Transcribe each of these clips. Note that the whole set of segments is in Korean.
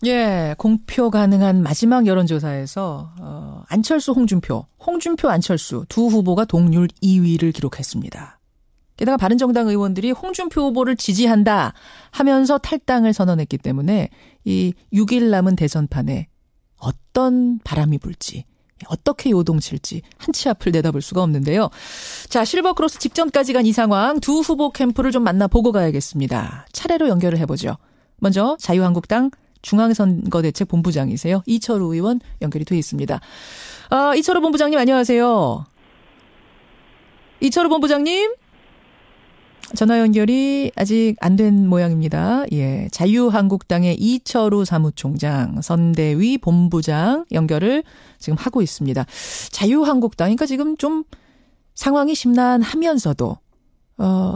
예, 공표 가능한 마지막 여론조사에서 안철수, 홍준표 안철수 두 후보가 동률 2위를 기록했습니다. 게다가 바른정당 의원들이 홍준표 후보를 지지한다 하면서 탈당을 선언했기 때문에 이 6일 남은 대선판에 어떤 바람이 불지, 어떻게 요동칠지 한치 앞을 내다볼 수가 없는데요. 자, 실버크로스 직전까지 간 이 상황 두 후보 캠프를 좀 만나보고 가야겠습니다. 차례로 연결을 해보죠. 먼저 자유한국당 중앙선거대책본부장이세요. 이철우 의원 연결이 돼 있습니다. 이철우 본부장님 안녕하세요. 이철우 본부장님. 전화 연결이 아직 안 된 모양입니다. 예, 자유한국당의 이철우 사무총장, 선대위 본부장 연결을 지금 하고 있습니다. 자유한국당, 그러니까 지금 좀 상황이 심란하면서도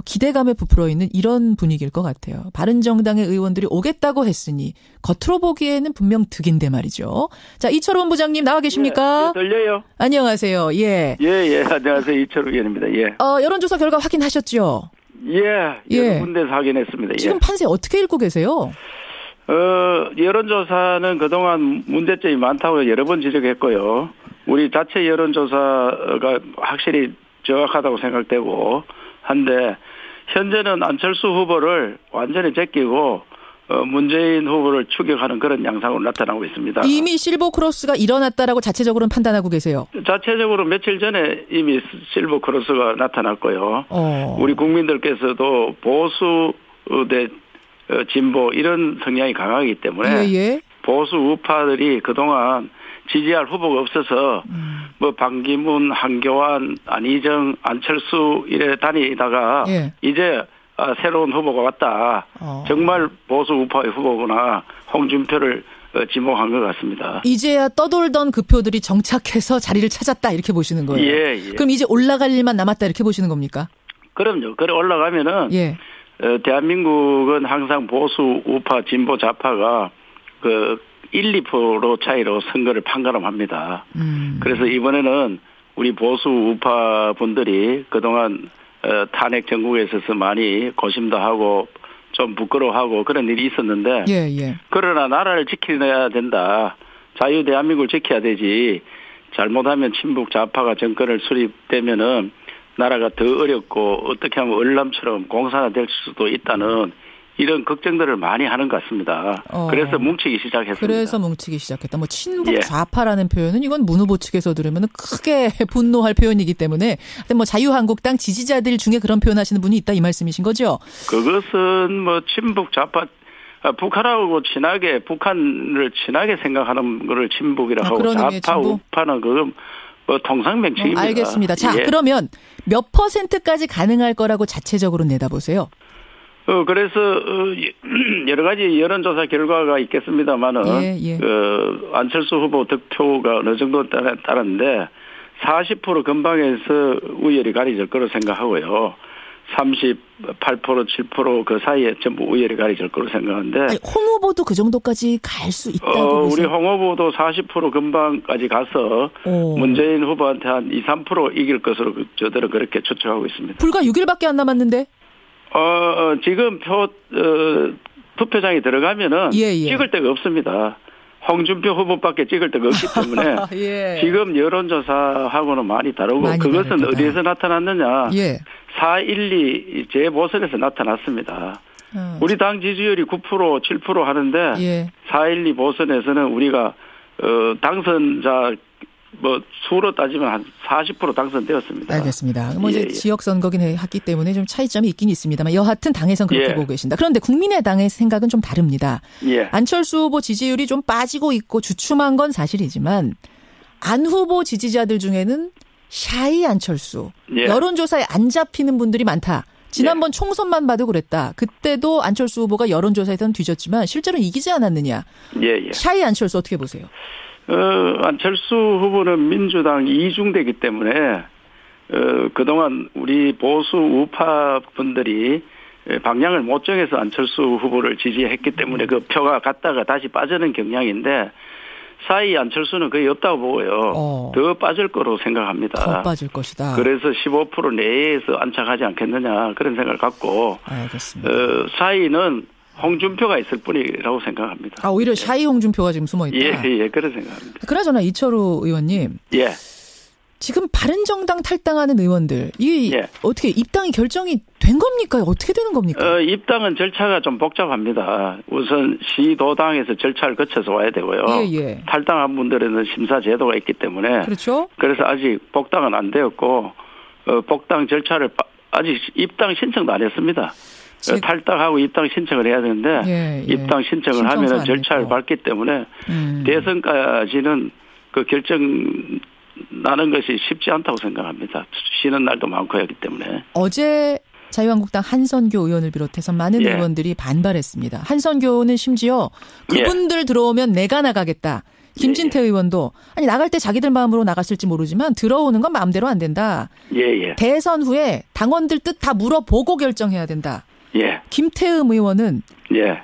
기대감에 부풀어 있는 이런 분위기일 것 같아요. 바른정당의 의원들이 오겠다고 했으니 겉으로 보기에는 분명 득인데 말이죠. 자, 이철우 본부장님 나와 계십니까? 예, 들려요. 안녕하세요. 예. 예, 안녕하세요. 이철우 의원입니다. 예. 여론조사 결과 확인하셨죠? 여러 군데서 확인했습니다. 지금 판세 어떻게 읽고 계세요? 여론조사는 그동안 문제점이 많다고 여러 번 지적했고요. 우리 자체 여론조사가 확실히 정확하다고 생각되고 한데, 현재는 안철수 후보를 완전히 제끼고 문재인 후보를 추격하는 그런 양상으로 나타나고 있습니다. 이미 실버크로스가 일어났다라고 자체적으로는 판단하고 계세요? 자체적으로 며칠 전에 이미 실버크로스가 나타났고요. 우리 국민들께서도 보수 대 진보 이런 성향이 강하기 때문에 보수 우파들이 그동안 지지할 후보가 없어서 뭐 방기문, 한교안, 안희정, 안철수 이래 다니다가 이제 새로운 후보가 왔다. 정말 보수 우파의 후보구나. 홍준표를 지목한 것 같습니다. 이제야 떠돌던 그 표들이 정착해서 자리를 찾았다 이렇게 보시는 거예요? 예. 그럼 이제 올라갈 일만 남았다 이렇게 보시는 겁니까? 그럼요. 그래 올라가면은 대한민국은 항상 보수 우파, 진보 좌파가 그 1, 2% 차이로 선거를 판가름합니다. 그래서 이번에는 우리 보수 우파 분들이 그동안 탄핵 정국에 있어서 많이 고심도 하고 좀 부끄러워하고 그런 일이 있었는데 그러나 나라를 지켜내야 된다. 자유 대한민국을 지켜야 되지. 잘못하면 친북 좌파가 정권을 수립되면은 나라가 더 어렵고 어떻게 하면 월남처럼 공산화될 수도 있다는 이런 걱정들을 많이 하는 것 같습니다. 그래서 뭉치기 시작했습니다. 그래서 뭉치기 시작했다. 뭐 친북 좌파라는 표현은 이건 문 후보 측에서 들으면 크게 분노할 표현이기 때문에 뭐 자유한국당 지지자들 중에 그런 표현하시는 분이 있다 이 말씀이신 거죠? 그것은 뭐 친북 좌파 북한하고 북한을 친하게 생각하는 거를 친북이라고 하고 좌파 우파는 그건 뭐 통상명칭입니다. 알겠습니다. 자, 그러면 몇 %까지 가능할 거라고 자체적으로 내다보세요? 그래서 여러 가지 여론조사 결과가 있겠습니다만은 안철수 후보 득표가 어느 정도 따랐는데 40% 근방에서 우열이 가려질 거로 생각하고요. 38%, 7% 그 사이에 전부 우열이 가려질 거로 생각하는데. 홍 후보도 그 정도까지 갈 수 있다고 우리 홍 후보도 40% 근방까지 가서 문재인 후보한테 한 2, 3% 이길 것으로 저들은 그렇게 추측하고 있습니다. 불과 6일밖에 안 남았는데? 지금 투표장에 들어가면은 찍을 데가 없습니다. 홍준표 후보밖에 찍을 데가 없기 때문에 지금 여론조사하고는 많이 다르고 그것은 다르겠다. 어디에서 나타났느냐. 4.12 재보선에서 나타났습니다. 우리 당 지지율이 9%, 7% 하는데 4.12 보선에서는 우리가 당선자 수로 따지면 한 40% 당선되었습니다. 알겠습니다. 이제 지역 선거긴 했기 때문에 좀 차이점이 있긴 있습니다만 여하튼 당에선 그렇게 보고 계신다. 그런데 국민의당의 생각은 좀 다릅니다. 안철수 후보 지지율이 좀 빠지고 있고 주춤한 건 사실이지만 안 후보 지지자들 중에는 샤이 안철수 여론조사에 안 잡히는 분들이 많다. 지난번 총선만 봐도 그랬다. 그때도 안철수 후보가 여론조사에서는 뒤졌지만 실제로 이기지 않았느냐. 샤이 안철수 어떻게 보세요? 안철수 후보는 민주당 이중대이기 때문에 그동안 우리 보수 우파 분들이 방향을 못 정해서 안철수 후보를 지지했기 때문에 그 표가 갔다가 다시 빠지는 경향인데 사이 안철수는 거의 없다고 보고요. 더 빠질 거로 생각합니다. 더 빠질 것이다. 그래서 15% 내에서 안착하지 않겠느냐 그런 생각을 갖고 알겠습니다. 사이는 홍준표가 있을 뿐이라고 생각합니다. 오히려 샤이 홍준표가 지금 숨어 있다. 예, 그런 생각합니다. 그나저나 이철우 의원님. 예. 지금 바른정당 탈당하는 의원들, 이게 어떻게 입당이 결정이 된 겁니까? 어떻게 되는 겁니까? 입당은 절차가 좀 복잡합니다. 우선 시도당에서 절차를 거쳐서 와야 되고요. 탈당한 분들에는 심사 제도가 있기 때문에. 그렇죠. 그래서 아직 복당은 안 되었고, 복당 절차를 아직 입당 신청도 안 했습니다. 탈당하고 입당 신청을 해야 되는데 입당 신청을 하면 절차를 밟기 때문에 대선까지는 그 결정 나는 것이 쉽지 않다고 생각합니다. 쉬는 날도 많고 하기 때문에. 어제 자유한국당 한선교 의원을 비롯해서 많은 의원들이 반발했습니다. 한선교는 심지어 그분들 들어오면 내가 나가겠다. 김진태 의원도 아니 나갈 때 자기들 마음으로 나갔을지 모르지만 들어오는 건 마음대로 안 된다. 대선 후에 당원들 뜻 다 물어보고 결정해야 된다. 김태흠 의원은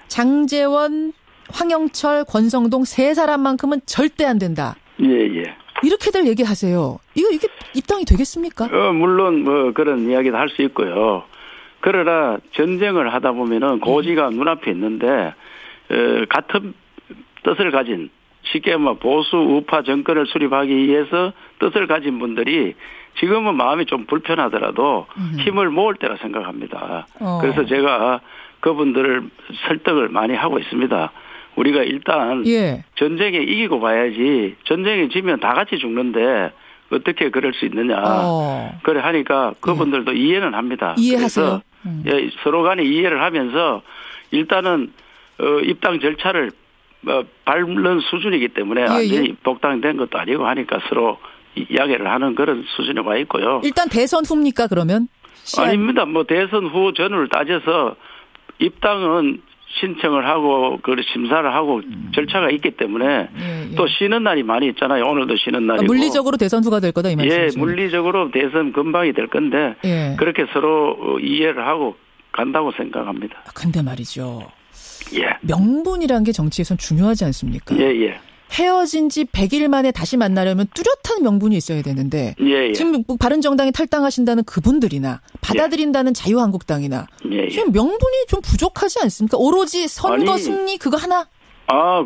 장제원, 황영철, 권성동 세 사람만큼은 절대 안 된다. 이렇게들 얘기하세요. 이게 입당이 되겠습니까? 물론 그런 이야기도 할 수 있고요. 그러나 전쟁을 하다 보면은 고지가 눈앞에 있는데 같은 뜻을 가진 쉽게 보수 우파 정권을 수립하기 위해서 뜻을 가진 분들이 지금은 마음이 좀 불편하더라도 힘을 모을 때라 생각합니다. 그래서 제가 그분들을 설득을 많이 하고 있습니다. 우리가 일단 전쟁에 이기고 봐야지 전쟁에 지면 다 같이 죽는데 어떻게 그럴 수 있느냐. 그래 하니까 그분들도 이해는 합니다. 이해하세요. 그래서 서로 간에 이해를 하면서 일단은 입당 절차를 밟는 수준이기 때문에 완전히 복당된 것도 아니고 하니까 서로 이야기를 하는 그런 수준에 와 있고요. 일단 대선 후입니까 그러면? 아닙니다. 대선 후 전후를 따져서 입당은 신청을 하고 그 심사를 하고 절차가 있기 때문에 또 쉬는 날이 많이 있잖아요. 오늘도 쉬는 날이고. 물리적으로 대선 후가 될 거다 이 말씀이시죠? 물리적으로 대선 금방이 될 건데 그렇게 서로 이해를 하고 간다고 생각합니다. 근데 말이죠. 명분이라는 게 정치에선 중요하지 않습니까? 헤어진 지 100일 만에 다시 만나려면 뚜렷한 명분이 있어야 되는데 지금 바른정당이 탈당하신다는 그분들이나 받아들인다는 자유한국당이나 지금 명분이 좀 부족하지 않습니까? 오로지 선거 승리 그거 하나?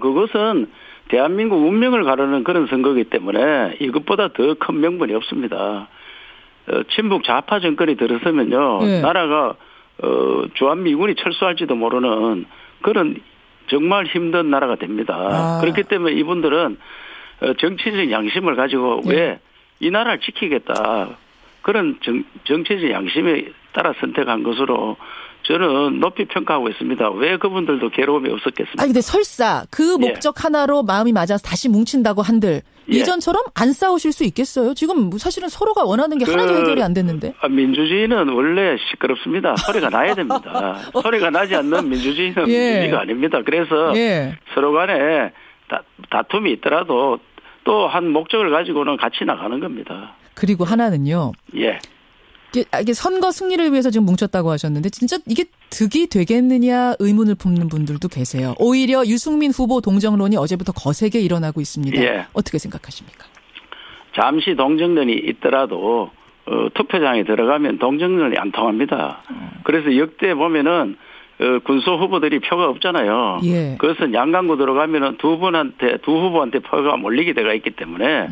그것은 대한민국 운명을 가르는 그런 선거이기 때문에 이것보다 더 큰 명분이 없습니다. 친북 좌파 정권이 들어서면요 나라가 주한미군이 철수할지도 모르는 그런 정말 힘든 나라가 됩니다. 그렇기 때문에 이분들은 정치적 양심을 가지고 왜 이 나라를 지키겠다. 그런 정치적 양심에 따라 선택한 것으로 저는 높이 평가하고 있습니다. 왜 그분들도 괴로움이 없었겠습니까? 근데 설사 그 목적 하나로 마음이 맞아서 다시 뭉친다고 한들 이전처럼 안 싸우실 수 있겠어요? 지금 사실은 서로가 원하는 게 하나도 해결이 안 됐는데. 민주주의는 원래 시끄럽습니다. 소리가 나야 됩니다. 소리가 나지 않는 민주주의는 민주주의가 아닙니다. 그래서 서로 간에 다툼이 있더라도 또 한 목적을 가지고는 같이 나가는 겁니다. 그리고 하나는요. 이게 선거 승리를 위해서 지금 뭉쳤다고 하셨는데 진짜 이게 득이 되겠느냐 의문을 품는 분들도 계세요. 오히려 유승민 후보 동정론이 어제부터 거세게 일어나고 있습니다. 어떻게 생각하십니까? 잠시 동정론이 있더라도 투표장에 들어가면 동정론이 안 통합니다. 그래서 역대 보면은 군소 후보들이 표가 없잖아요. 그것은 양강구 들어가면은 두 후보한테 표가 몰리게 돼가 있기 때문에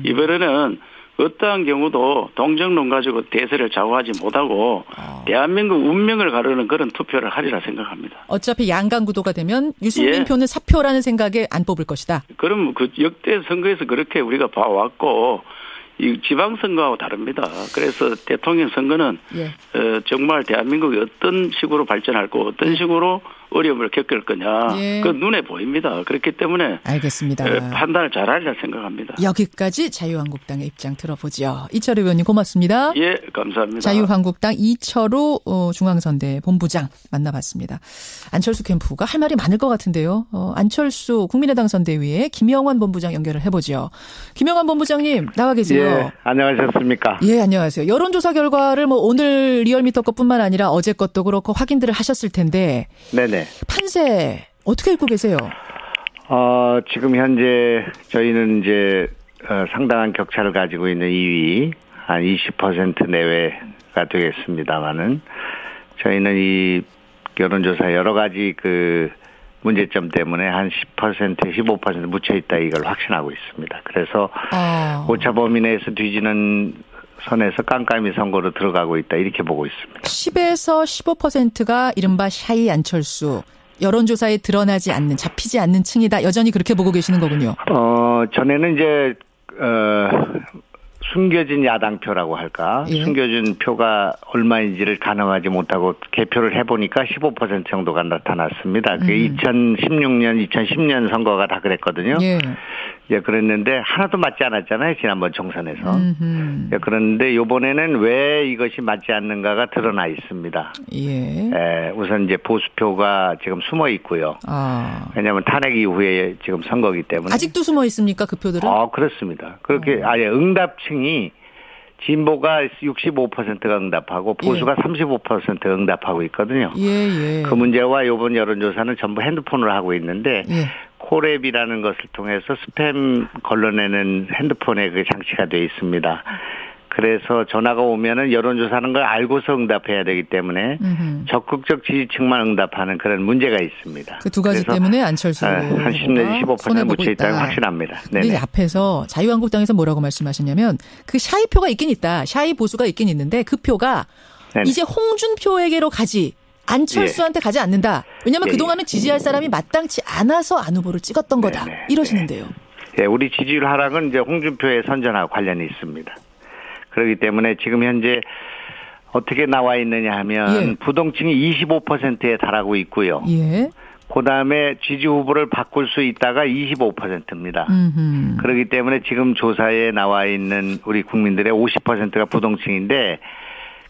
이번에는 어떠한 경우도 동정론 가지고 대세를 좌우하지 못하고 대한민국 운명을 가르는 그런 투표를 하리라 생각합니다. 어차피 양강구도가 되면 유승민 표는 사표라는 생각에 안 뽑을 것이다. 그럼 그 역대 선거에서 그렇게 우리가 봐왔고 이 지방선거하고 다릅니다. 그래서 대통령 선거는 정말 대한민국이 어떤 식으로 발전할 거 어떤 식으로 어려움을 겪을 거냐 그 눈에 보입니다. 그렇기 때문에 알겠습니다. 판단을 잘하리라 생각합니다. 여기까지 자유한국당의 입장 들어보죠. 이철우 의원님 고맙습니다. 감사합니다. 자유한국당 이철우 중앙선대 본부장 만나봤습니다. 안철수 캠프가 할 말이 많을 것 같은데요. 안철수 국민의당 선대위에 김영환 본부장 연결을 해보죠. 김영환 본부장님 나와 계세요. 안녕하셨습니까? 안녕하세요. 여론조사 결과를 오늘 리얼미터 것뿐만 아니라 어제 것도 그렇고 확인들을 하셨을 텐데 네네. 판세 어떻게 읽고 계세요? 지금 현재 저희는 이제 상당한 격차를 가지고 있는 2위 한 20% 내외가 되겠습니다만은 저희는 이 여론조사 여러 가지 그 문제점 때문에 한 10%, 15% 묻혀있다 이걸 확신하고 있습니다. 그래서 오차범위 내에서 뒤지는 선에서 깜깜이 선거로 들어가고 있다 이렇게 보고 있습니다. 10에서 15%가 이른바 샤이 안철수. 여론조사에 드러나지 않는, 잡히지 않는 층이다. 여전히 그렇게 보고 계시는 거군요. 전에는 이제 숨겨진 야당표라고 할까? 예. 숨겨진 표가 얼마인지를 가늠하지 못하고 개표를 해보니까 15% 정도가 나타났습니다. 그게 2016년, 2010년 선거가 다 그랬거든요. 예. 예, 그랬는데 하나도 맞지 않았잖아요. 지난번 총선에서. 예, 그런데 이번에는 왜 이것이 맞지 않는가가 드러나 있습니다. 예. 예, 우선 이제 보수표가 지금 숨어 있고요. 왜냐하면 탄핵 이후에 지금 선거기 때문에. 아직도 숨어 있습니까? 그 표들은? 그렇습니다. 그렇게 아예 응답층이 진보가 65%가 응답하고 보수가 35%가 응답하고 있거든요. 예. 그 문제와 이번 여론조사는 전부 핸드폰으로 하고 있는데 콜앱이라는 것을 통해서 스팸 걸러내는 핸드폰에 그 장치가 되어 있습니다. 그래서 전화가 오면은 여론조사하는 걸 알고서 응답해야 되기 때문에 적극적 지지층만 응답하는 그런 문제가 있습니다. 그 두 가지 때문에 안철수 한 10 내지 15% 묻혀있다는 확신합니다. 네. 앞에서 자유한국당에서 뭐라고 말씀하셨냐면 그 샤이표가 있긴 있다. 샤이 보수가 있긴 있는데 그 표가 네네. 이제 홍준표에게로 가지 안철수한테 가지 않는다. 왜냐하면 그동안은 지지할 사람이 마땅치 않아서 안 후보를 찍었던 거다. 이러시는데요. 네, 우리 지지율 하락은 이제 홍준표의 선전하고 관련이 있습니다. 그렇기 때문에 지금 현재 어떻게 나와 있느냐 하면 부동층이 25%에 달하고 있고요. 그다음에 지지 후보를 바꿀 수 있다가 25%입니다. 그렇기 때문에 지금 조사에 나와 있는 우리 국민들의 50%가 부동층인데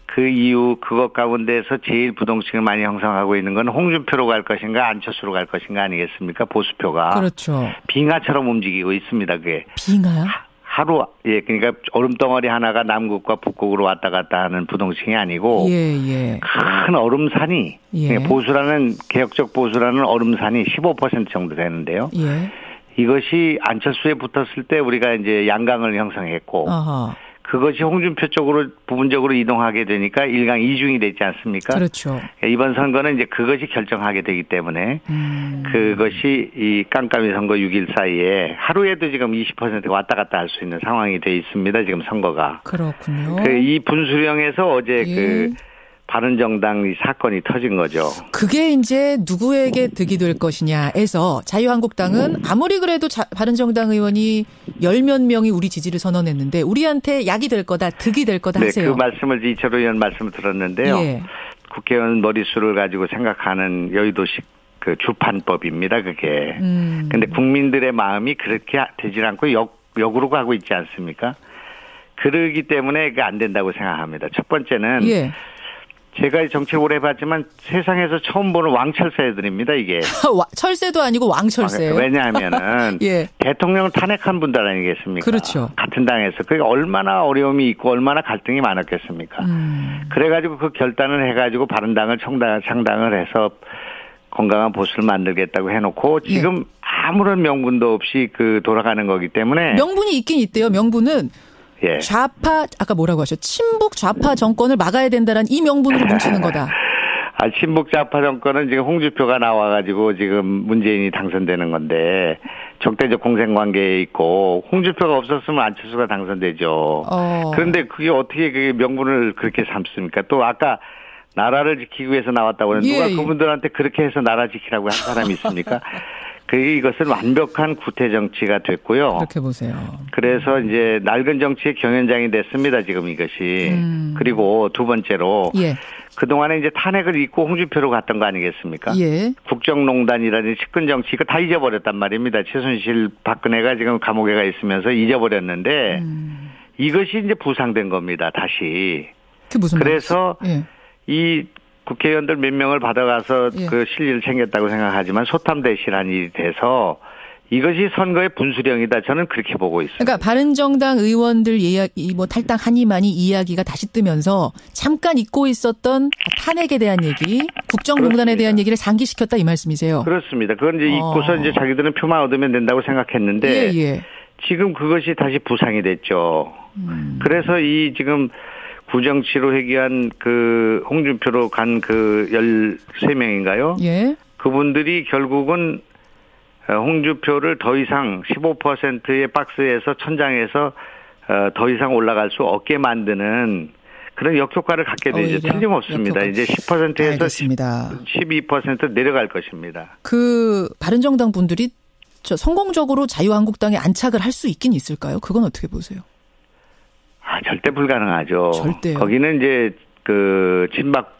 그 이유 그것 가운데서 제일 부동층을 많이 형성하고 있는 건 홍준표로 갈 것인가 안철수로 갈 것인가 아니겠습니까? 보수표가. 그렇죠. 빙하처럼 움직이고 있습니다. 그게. 빙하요? 하루 그러니까 얼음덩어리 하나가 남극과 북극으로 왔다 갔다 하는 부동층이 아니고 큰 얼음산이 보수라는 개혁적 보수라는 얼음산이 15% 정도 되는데요. 이것이 안철수에 붙었을 때 우리가 이제 양강을 형성했고 그것이 홍준표 쪽으로 부분적으로 이동하게 되니까 1강 2중이 되지 않습니까? 그렇죠. 이번 선거는 이제 그것이 결정하게 되기 때문에 그것이 이 깜깜이 선거 6일 사이에 하루에도 지금 20%가 왔다 갔다 할 수 있는 상황이 돼 있습니다. 지금 선거가. 그렇군요. 이 분수령에서 어제 그 바른정당 이 사건이 터진 거죠. 그게 이제 누구에게 득이 될 것이냐에서 자유한국당은 아무리 그래도 바른정당 의원이 10몇 명이 우리 지지를 선언했는데 우리한테 약이 될 거다, 득이 될 거다 하세요. 그 말씀을 이철호 의원 말씀을 들었는데요. 국회의원 머릿수를 가지고 생각하는 여의도식 그 주판법입니다. 그게. 근데 국민들의 마음이 그렇게 되질 않고 역으로 가고 있지 않습니까? 그러기 때문에 그게 안 된다고 생각합니다. 첫 번째는 제가 정치 오래 해봤지만 세상에서 처음 보는 왕철세 애들입니다, 이게. 철새도 아니고 왕철새예요. 왜냐하면은 대통령을 탄핵한 분들 아니겠습니까? 그렇죠. 같은 당에서 그게 얼마나 어려움이 있고 얼마나 갈등이 많았겠습니까? 그래가지고 그 결단을 해가지고 바른당을 창당을 해서 건강한 보수를 만들겠다고 해놓고 지금 아무런 명분도 없이 그 돌아가는 거기 때문에. 명분이 있긴 있대요. 명분은. 좌파 아까 뭐라고 하셨죠? 친북 좌파 정권을 막아야 된다는 이 명분으로 뭉치는 거다. 친북 좌파 정권은 지금 홍준표가 나와가지고 지금 문재인이 당선되는 건데 적대적 공생관계에 있고 홍준표가 없었으면 안철수가 당선되죠. 그런데 그게 어떻게 그 명분을 그렇게 삼습니까? 또 아까 나라를 지키기 위해서 나왔다고 하는데 누가 그분들한테 그렇게 해서 나라 지키라고 한 사람이 있습니까? 이것은 완벽한 구태 정치가 됐고요. 그렇게 보세요. 그래서 이제 낡은 정치의 경연장이 됐습니다. 지금 이것이. 그리고 두 번째로 그동안에 이제 탄핵을 잊고 홍준표로 갔던 거 아니겠습니까? 국정농단이라든지 측근 정치 이거 다 잊어버렸단 말입니다. 최순실 박근혜가 지금 감옥에 가 있으면서 잊어버렸는데 이것이 이제 부상된 겁니다. 다시. 그 무슨 그래서 이 국회의원들 몇 명을 받아가서 그 실리를 챙겼다고 생각하지만 소탐대실한 일이 돼서 이것이 선거의 분수령이다. 저는 그렇게 보고 있습니다. 그러니까 바른정당 의원들 탈당하니만이 이야기가 다시 뜨면서 잠깐 잊고 있었던 탄핵에 대한 얘기, 국정농단에 대한 얘기를 상기시켰다 이 말씀이세요. 그렇습니다. 그건 이제 잊고서 이제 자기들은 표만 얻으면 된다고 생각했는데 지금 그것이 다시 부상이 됐죠. 그래서 이 지금 부정치로 회귀한 그 홍준표로 간 그 13명인가요? 예. 그분들이 결국은 홍준표를 더 이상 15%의 박스에서 천장에서 더 이상 올라갈 수 없게 만드는 그런 역효과를 갖게 되죠. 틀림없습니다. 이제 10%에서 알겠습니다. 12% 내려갈 것입니다. 그 바른정당 분들이 성공적으로 자유한국당에 안착을 할 수 있긴 있을까요? 그건 어떻게 보세요? 절대 불가능하죠. 절대요. 거기는 이제 그 친박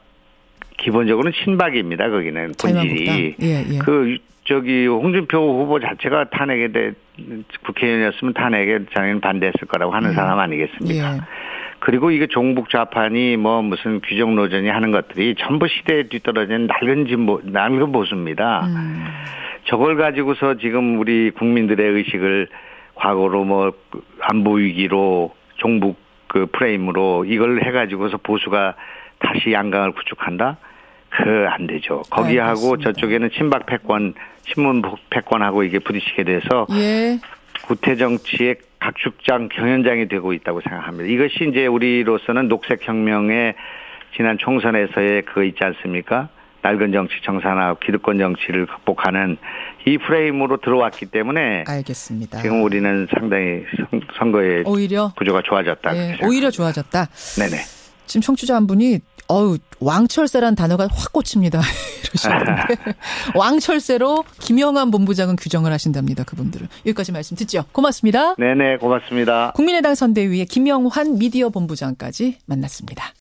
기본적으로는 친박입니다. 거기는 본질이. 예. 홍준표 후보 자체가 탄핵에 국회의원이었으면 탄핵에 자기는 반대했을 거라고 하는 사람 아니겠습니까? 예. 그리고 이게 종북 좌판이 뭐 무슨 규정 노전이 하는 것들이 전부 시대에 뒤떨어진 낡은 보수입니다. 저걸 가지고서 지금 우리 국민들의 의식을 과거로 뭐 안보 위기로 종북 그 프레임으로 이걸 해가지고서 보수가 다시 양강을 구축한다? 안 되죠. 거기하고 저쪽에는 친박 패권, 신문 패권하고 이게 부딪히게 돼서 예. 구태 정치의 각축장 경연장이 되고 있다고 생각합니다. 이것이 이제 우리로서는 녹색혁명의 지난 총선에서의 그거 있지 않습니까? 낡은 정치 정산하고 기득권 정치를 극복하는 이 프레임으로 들어왔기 때문에 알겠습니다. 지금 우리는 상당히 선거의 오히려 구조가 좋아졌다. 예, 오히려 좋아졌다. 네네. 지금 청취자 한 분이 왕철세란 단어가 확 꽂힙니다. 이러시는데 왕철세로 김영한 본부장은 규정을 하신답니다. 그분들은. 여기까지 말씀 듣죠. 고맙습니다. 네네 고맙습니다. 국민의당 선대위의 김영환 미디어 본부장까지 만났습니다.